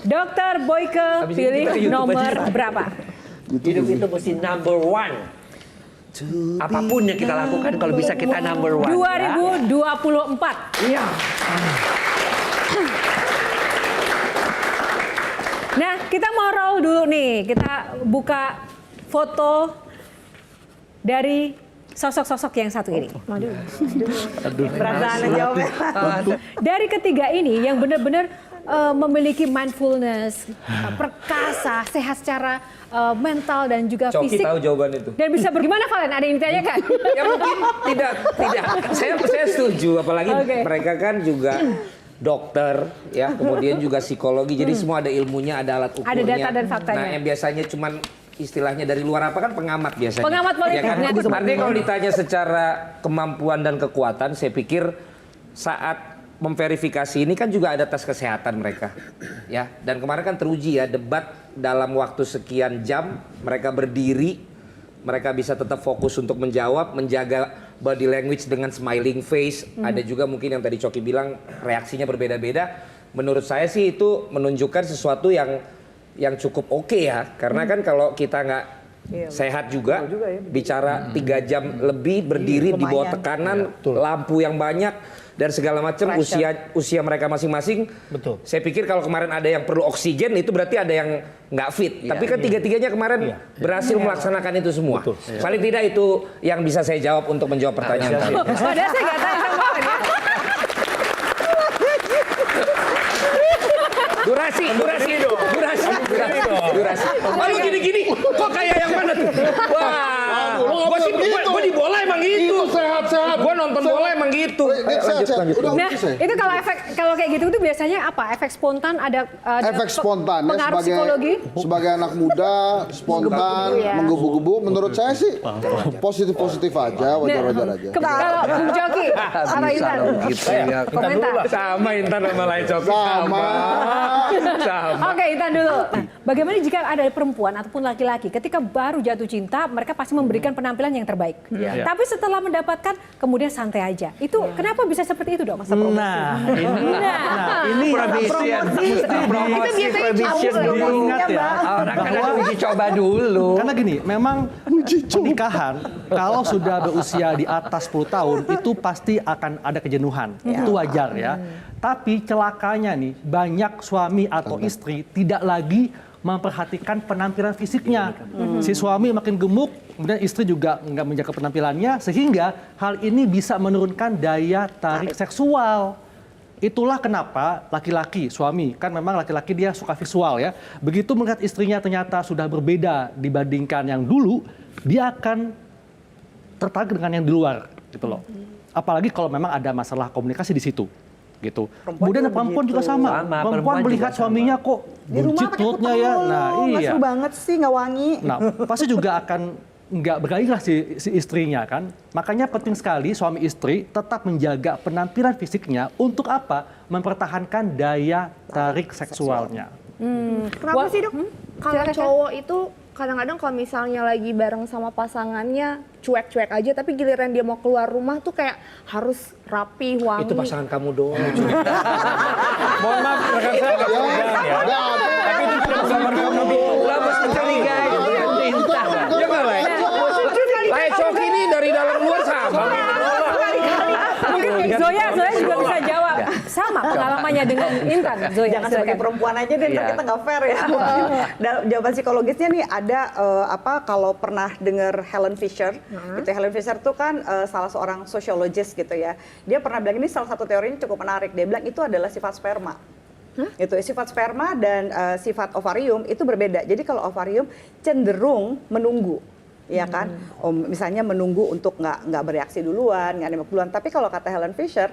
Dokter Boyke pilih nomor berapa? Hidup itu mesti number one. Apapun yang kita lakukan kalau bisa kita number one. 2024. Iya. Nah, kita mau roll dulu nih. Kita buka foto dari sosok-sosok yang satu ini. Perasaan jawabnya. Dari ketiga ini yang benar-benar memiliki mindfulness, perkasa, sehat secara mental dan juga Coki fisik. tahu jawaban itu. Dan bisa bagaimana Valen? Ada yang ditanyakan? Ya mungkin tidak. Saya setuju, apalagi mereka kan juga dokter, ya, kemudian juga psikologi. Jadi semua ada ilmunya, ada alat ukurnya. Ada data dan faktanya. Nah, yang biasanya cuman istilahnya dari luar apa kan pengamat biasanya. Pengamat politik. Ya kan? Nah, Artinya kalau ditanya secara kemampuan dan kekuatan, saya pikir saat memverifikasi ini kan juga ada tes kesehatan mereka, ya. Dan kemarin kan teruji ya, debat dalam waktu sekian jam mereka berdiri, mereka bisa tetap fokus untuk menjawab, menjaga body language dengan smiling face. Ada juga mungkin yang tadi Coki bilang reaksinya berbeda-beda. Menurut saya sih itu menunjukkan sesuatu yang cukup oke ya, karena kan kalau kita nggak sehat juga, bicara 3 jam lebih berdiri di bawah tekanan, lampu yang banyak dan segala macam, usia mereka masing-masing. Betul. Saya pikir kalau kemarin ada yang perlu oksigen itu berarti ada yang nggak fit. Tapi kan tiga-tiganya kemarin berhasil melaksanakan itu semua. Paling tidak itu yang bisa saya jawab untuk menjawab pertanyaan tadi. Padahal saya nggak tanya sama Valen ya. Durasi. Lalu gini-gini, kok kayak yang mana tuh? Wah, gua di bola emang gitu. Sehat-sehat. Gua nonton bola emang gitu. Lanjut. Nah, itu kalau kayak gitu biasanya apa? Efek spontan ada Efek spontan ya, pengaruh psikologi? sebagai anak muda spontan menggebu-gebu. Menurut saya sih positif aja, wajar-wajar aja. Kalau Bung Joki, apa Intan? Komentar. Sama Intan sama Lai Coki sama. Oke, Intan dulu. Nah, bagaimana jika ada perempuan ataupun laki-laki ketika baru jatuh cinta, mereka pasti memberikan penampilan yang terbaik. Tapi setelah mendapatkan kemudian santai aja. Itu kenapa bisa seperti itu, Dok? Masa promosi. Ini Promosi ingat ya. Orang kan ada uji coba dulu. Karena gini, memang pernikahan kalau sudah berusia di atas 10 tahun itu pasti akan ada kejenuhan. Itu wajar ya. Tapi celakanya nih, banyak suami atau istri tidak lagi memperhatikan penampilan fisiknya. Si suami makin gemuk, kemudian istri juga nggak menjaga penampilannya, sehingga hal ini bisa menurunkan daya tarik seksual. Itulah kenapa laki-laki, suami, kan memang laki-laki dia suka visual ya. Begitu melihat istrinya ternyata sudah berbeda dibandingkan yang dulu, dia akan tertarik dengan yang di luar, gitu loh. Apalagi kalau memang ada masalah komunikasi di situ. Gitu. Kemudian perempuan juga sama. Perempuan melihat suaminya kok buncit perutnya ya. Nah, iya. Seru banget sih, nggak wangi. Nah, pasti juga akan nggak bergairah si istrinya kan. Makanya penting sekali suami istri tetap menjaga penampilan fisiknya untuk apa? Mempertahankan daya tarik seksualnya. Kenapa sih, Dok? Kalau cowok itu kadang-kadang kalau misalnya lagi bareng sama pasangannya cuek-cuek aja, tapi giliran dia mau keluar rumah tuh kayak harus rapi, wangi. Itu pasangan kamu doang. Mohon maaf, rekan saya nggak perubahan ya. Tapi itu tidak bersama kamu. Lapas mencurigai. Ya nggak, Lai? Lai Coki ini dari dalam luar sama. Mungkin Zoya juga bisa jawab. Sama pengalamannya dengan Intan. Zoya, Jangan sebagai perempuan aja deh, ntar kita nggak fair ya. Jawaban psikologisnya nih ada kalau pernah dengar Helen Fisher, gitu. Helen Fisher tuh kan salah seorang sosiologis gitu ya. Dia pernah bilang ini salah satu teorinya cukup menarik. Dia bilang itu adalah sifat sperma. Itu sifat sperma dan sifat ovarium itu berbeda. Jadi kalau ovarium cenderung menunggu. Ya kan, misalnya menunggu untuk nggak bereaksi duluan, nggak nembak duluan. Tapi kalau kata Helen Fisher,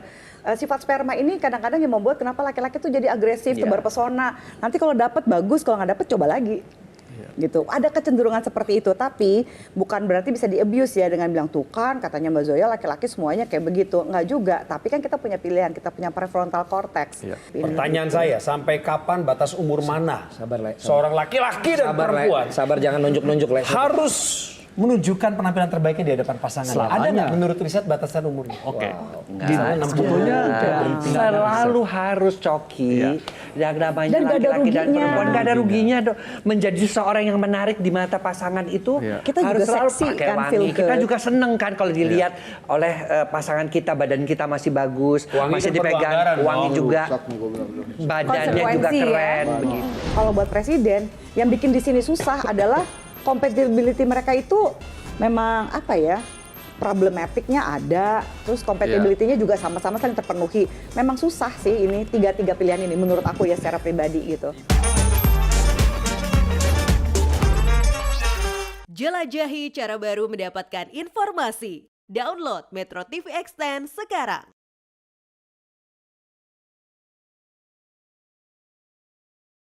sifat sperma ini kadang-kadang yang membuat kenapa laki-laki tuh jadi agresif, tebar pesona. Nanti kalau dapat bagus, kalau nggak dapat coba lagi. Gitu. Ada kecenderungan seperti itu, tapi bukan berarti bisa di-abuse ya dengan bilang tuh kan katanya Mbak Zoya laki-laki semuanya kayak begitu. Nggak juga, tapi kan kita punya pilihan, kita punya prefrontal cortex. Pertanyaan saya, sampai kapan batas umur mana Sabar, Lai. seorang laki-laki dan perempuan Sabar, jangan nunjuk-nunjuk, Lai. harus menunjukkan penampilan terbaiknya di hadapan pasangan. Selamanya. Ada nggak menurut riset batasan umurnya? Oke. Sebetulnya tinggal selalu harus coki. Yang namanya Dan nggak ada laki-laki dan ruginya. perempuan nggak ada ruginya. Menjadi seseorang yang menarik di mata pasangan itu Kita harus juga selalu seksi pakai kan, wangi. feel Kita good. juga seneng kan kalau dilihat oleh pasangan kita, badan kita masih bagus, Wangi masih kan perlu dipegang, anggaran, wangi dong. juga, Rusak nih, gua bilang. badannya juga Konsekuensi ya. keren begitu. Kalau buat presiden, yang bikin di sini susah adalah compatibility mereka itu memang apa ya? Problematiknya ada, terus compatibility-nya juga sama-sama saling terpenuhi. Memang susah sih ini tiga pilihan ini menurut aku ya secara pribadi gitu. Jelajahi cara baru mendapatkan informasi. Download Metro TV Extend sekarang.